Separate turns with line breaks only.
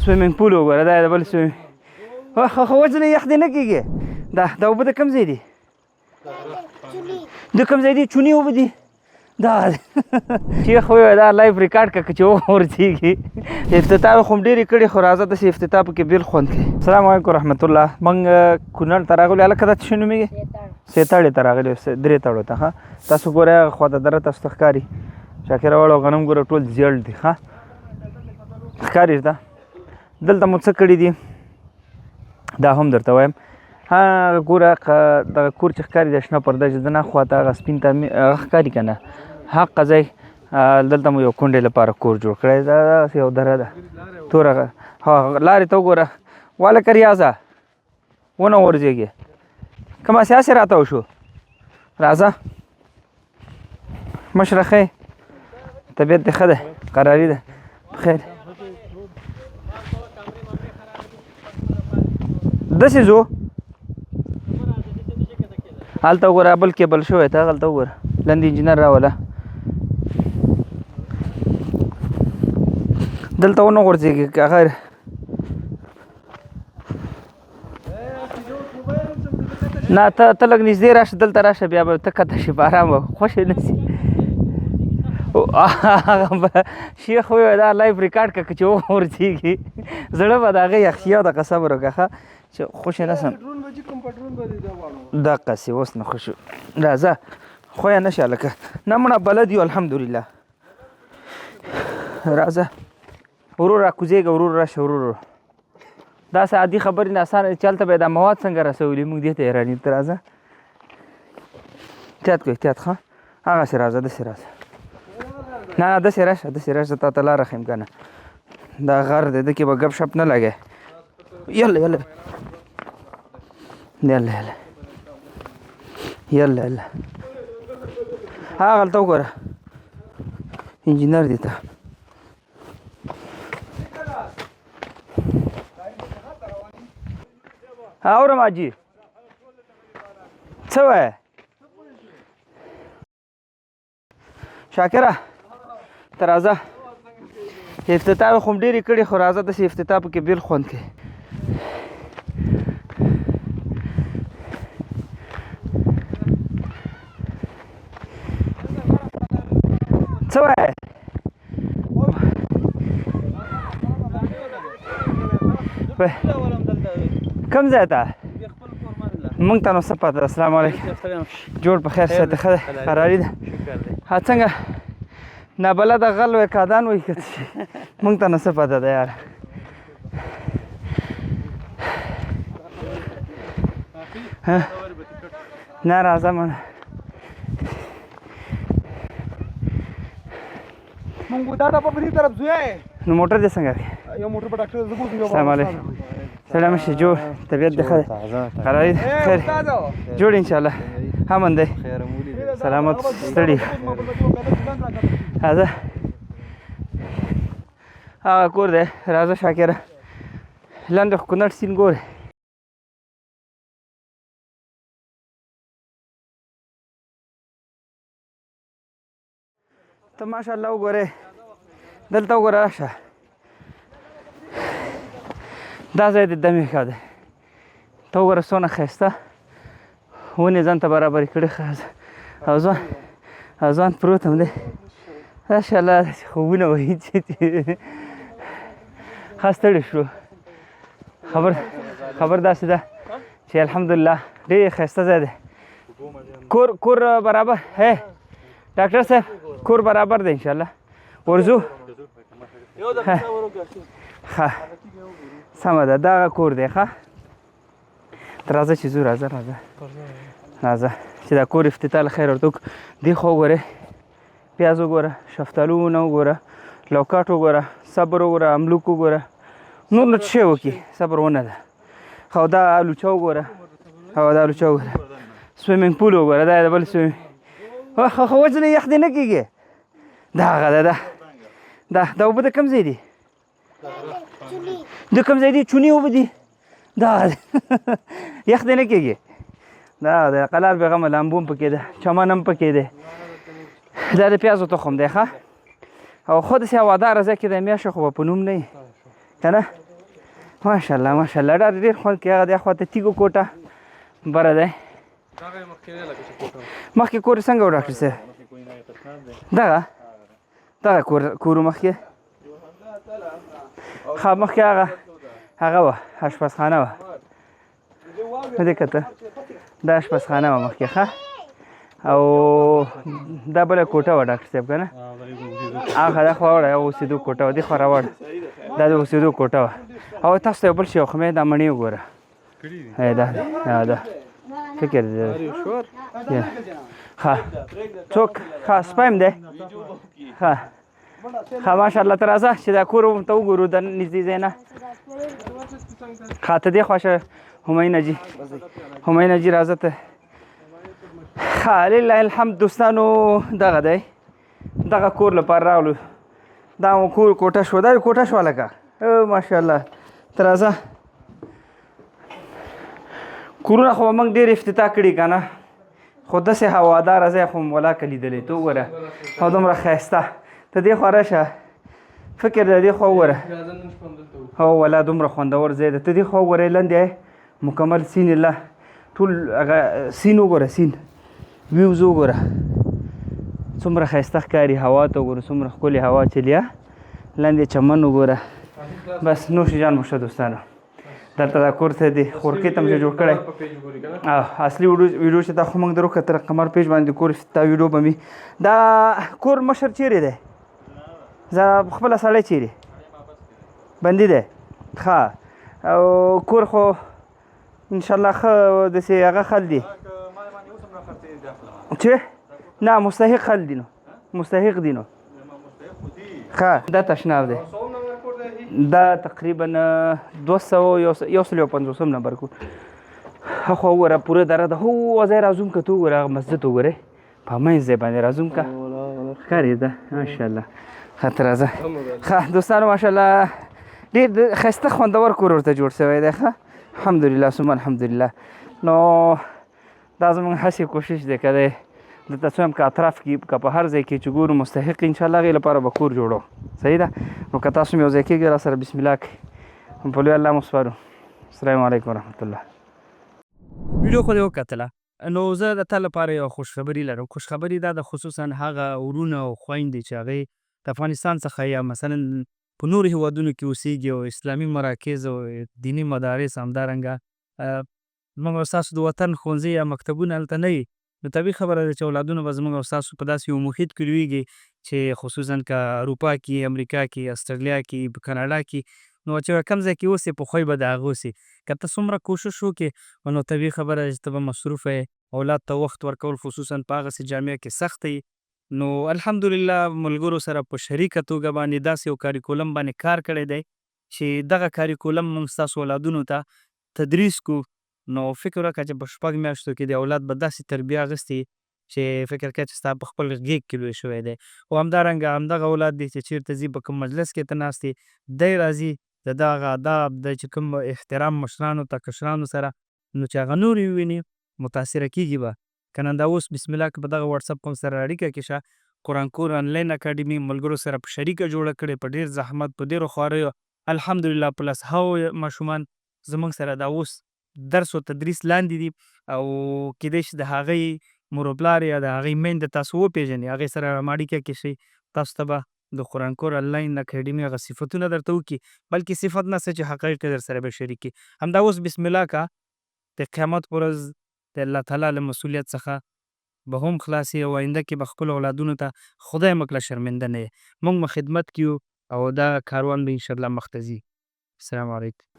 سویمینګ پول وګوره دا د بل سویمینګ خو وځنه یخ دی نه کېږي دا اوبه د کوم ځای دي د کوم ځای دي چونې اوبه دي دا شیخ وویل دا لایف ریکارډ کړه که چې وغورځېږي افتتاح خو هم ډېرې کړي خو راځه داسې افتتاح پکې بېل خوند کوي السلام علیکم رحمت الله موږ کونړ ته راغلو هلکه دا څه شی نومېږي سیتاړې ته راغلي درې تاړو ته ښه تاسو ګورئ هغه خوا ته دره تاسو ته ښکاري شاکره واړه غنم ګوره ټول زیړ دي ښه ښکاري ده دلته مو څه کړي دي دا هم درته وایم هغه ګوره دغه کور چې ښکاري د شنه پرده چې دنه خواته هغه سپین ته هغه ښکاري که نه حقه ځای دلته مو یو کونډې لپاره کور جوړ کړی دا داسې یو دره ده توره لارې ته وګوره والکه ریاضه ونه غورځېږي کومه سیاسې راته وشو راځه مشره ښه طبیعت دې ښه ده قراري ده بخیر داسې ځو هلته وګوره بل کیبل شوی ته هلته وګوره لاندې انجینر راوله دلته ونه غورځېږي هغه نه ته لږ نږدې راشه دلته راشه بیا به ته کته شي په ارامه خوښې نه شي شیخ وویل دا لایف ریکارډ کړه که چې وغورځېږي زړه به د هغه یخ شي او دغه صبر وکړه ښه چې خوشې نه سم دقسې اوس نه خوشو راځه خویه نه شه هلکه نه مړه بلد یو الحمدلله راځه ورور راکوزېږه ورور راشه ورور داسې عادي خبرې نه اسانه چې هلته به یې دا مواد څنګه رسولي موږ دې ته حیراني ته راځه احتیاط کوه احتیاط ښه هغسې راځه داسې راځه نه نه داسې راشه تا ته لاره ښیم که نه دا غر دی ده کې به ګپ شپ نه لګی یله یله یله یله یله یله هغلته وګوره انجینر دی ته اورم حاجي څه وایې شاکره ته راځه افتتاح خو هم ډېرې کړي خو راځه داسې افتتاح پکې بېل خوند کوي څه وایې کوم ځای ته مونږ ته نو څه پته ده السلام علیکم جوړ په خیر صحت ښه ده قراري ده ها څنګه نابلده غل وی کادان وی که څه مونږ ته نو څه پته ده یاره نه راځه مړه
مونږ دا په دې طرف ځو
نو موټر دې څنګه دی
یو موټر په ډاکټر زه بوزم
السلام علیکم سلام شه جوړ طبیعت دې ښه دی قراري خیر جوړ انشاءالله امن دی سلامت ستړي راځه هغه کور دی راځه شاکره لاندې خو کونړ سیند ګورې ته ماشاءالله وګورې دلته وګوره راشه دا ځای د دمې ښه دی ته وګوره څونه ښایسته ونې ځان ته برابرې کړې ښه او ځوان پروت هم دی ماشاءالله داسې خوبونه وهي چې ښه ستړي شو خبر داسې ده چې الحمدلله ډېر ښایسته ځای دی کور برابر هی ډاکټر صاحب کور برابر دی انشاءالله ورځو ښه سمه ده دغه کور دی ښه ته راځه چې ځو راځه چې دا کور افتتاح له خیر ورته وکړو دې خوا وګورئ پیاز وګوره شفتالو ونه وګوره لوکاټ وګوره صبر وګوره املوک وګوره نور نو څه شی وکړي صبر ونه ده او دا الوچه وګوره سویمینګ پول وګوره دا د بل سویمینګ خو وځنه یخ دی نه کېږي دا هغه ده دا اوبه د کوم ځای دي د کوم ځای دي چونې اوبه دي دا یخ دی نه کېږي دا د قلار بېغمه لامبو هم پکې ده چمن هم پکې دی دا د پیازو تخم دی ښه او خو داسې هواداره ځای کې د میاشو خو به په نوم نه وي که نه ماشاءالله ماشاءالله ډېر خوند کوي. هغه دې خواته تیږو کوټه بره دی. مخکې کور یې څنګه و ډاکټر صاحب؟ دغه کور و مخکې؟ ښه مخکې هغه وه اشپزخانه وه. نه دې کته دا اشپزخانه وه مخکې ښه. او دا بله کوټه وه ډاکټر صاحب که نه؟ هغه دا خوا وړه اوسېدو کوټه وه. دې خوا راوړه دا د اوسېدو کوټه وه. او تاسو ته یو بل شی وښیم دا مڼې وګوره. دا فکر دی ښه څوک ښه سپایم دی ښه ماشاءالله. ته راځه چې دا کور ته وګورو د نږدې ځای نه. ښه ته دې خوا شه همینه جي راځه ته. ښه لله الحمد دوستانو دغه دی دغه کور لپاره راغلو. دا مو کور کوټه شوه. دا کوټه شوه لکه ماشاءالله. ته راځه کورونه خو به موږ ډېر افتتاح کړي که نه خو داسې هواداره ځای خو مو ولاکه لیدلی. ته وګوره او دومره ښایسته. ته دې خوا راشه فکر د دې خوا وګوره او والله دومره خوندور ځای ده. ته دې خوا وګورئ لاندې مکمل سین الله ټول هغه سین وګوره سین ویوز وګوره څومره ښایسته ښکاري. هوا ته وګوره څومره ښکلې هوا چلي. لاندې چمن وګوره. بس نوش جان مو ښه دوستانو. دلته دا کور ته دی خورکې ته مې جوړ کړی. اصلي ویډیو چې دا خو موږ درو کتل قمر پیج باندې کور افتتاح ویډیو به مې. دا کور مشر چیرې دی؟ زه خپله سړی چیرې بندي دی؟ ښه او کور خو انشاءالله ښه داسې هغه خل دی چې نه مستحق خل دی نو مستحق دی نو. ښه دا تشناب دی. دا تقریبا 250 نمبر کور. هخوا وګوره پوره دره ده. هو ځای راځوم که ته وګوره هغه مسجد وګورئ په منځ ځای باندې راځوم که ښکارېده ماشاءالله. ښه ته راځه. ښه دوستانو ماشاءالله ډېر ښایسته خوندور کور ورته جوړ شوی دی. ښه الحمدلله ثم الحمدلله. نو دا زموږ هسې کوشش دی که دی دلته څه هم که اطراف کې که په هر ځای کې چې ګورو مستحق انشاءالله هغې لپاره به کور جوړو. صحیح ده. نو که تاسو هم یو ځای کېږئ را سره بسم الله کړئ په لوی الله مو سپارو. السلام علیکم ورحمت الله. ویډیو خو دې وکتله. نو زه د تا لپاره یو خوشخبري لرم. خوشخبري دا ده خصوصا هغه ورونه او خویندې چې هغې د افغانستان څخه یا مثلا په نورو هیوادونو کې اوسېږي او اسلامي مراکز او دیني مدارس همدارنګه زموږ او ستاسو د وطن ښوونځي یا مکتبونه هلته نه وي نو طبیعي خبره ده چې اولادونه به زموږ او ستاسو په داسې یو محیط کې لویږي چې خصوصا که اروپا کې امریکا کې استرالیا کې په کاناډا کې نو چې کوم ځای کې اوسې په خوی به د هغه اوسې. که ته څومره کوشش وکړې نو طبیعي خبره ده چې ته به مصروفه یې. اولاد ته وخت ورکول خصوصا په هغسې جامعه کې سخته وي. نو الحمدلله ملګرو سره په شریکه توګه باندې داسې یو کاریکولم باندې کار کړی دی چې دغه کاریکولم موږ ستاسو اولادونو ته تدریس کو. نو فکر وکړه چې په 6 میاشتو کې د اولاد به داسې تربیه اخیستې چې فکر کوه چې ستا په خپل غېږ کې لوی شوی دی. او همدارنګه همدغه اولاد دی چې چېرته ځي په کوم مجلس کې ته ناست یې دی راځي د دغه آداب د چې کوم احترام مشرانو ته کشرانو سره نو چې هغه نور وویني متاثره کېږي به. که نه دا اوس بسم الله که په دغه وټساپ کوم سره اړیکه کې شه قرآن کور آنلاین اکاډمي ملګرو سره په شریکه جوړه کړې په ډېر زحمت په ډېرو خواریو الحمدلله په لسهاوو ماشومان زموږ سره دا اوس درس و تدریس لاندې دي او کیدای شي د هغې مور و پلار یا د هغې میندې تاسو وپېژنئ هغې سره اړیکه کې شئ تاسو ته به د قرآن کور آنلاین اکاډمي هغه صفتونه درته وکړي بلکې صفت نه څه چې حقایق یې در سره به شریک کړي. همدا اوس بسم الله که د قیامت په ورځ د الله تعالی له مسؤلیت څخه به هم خلاصې او آینده کې به خپلو اولادونو ته خدای موږ له شرمنده نه یې. موږ خدمت کیو او دا کاروان به انشاءالله مخ ته ځي. السلام علیکم.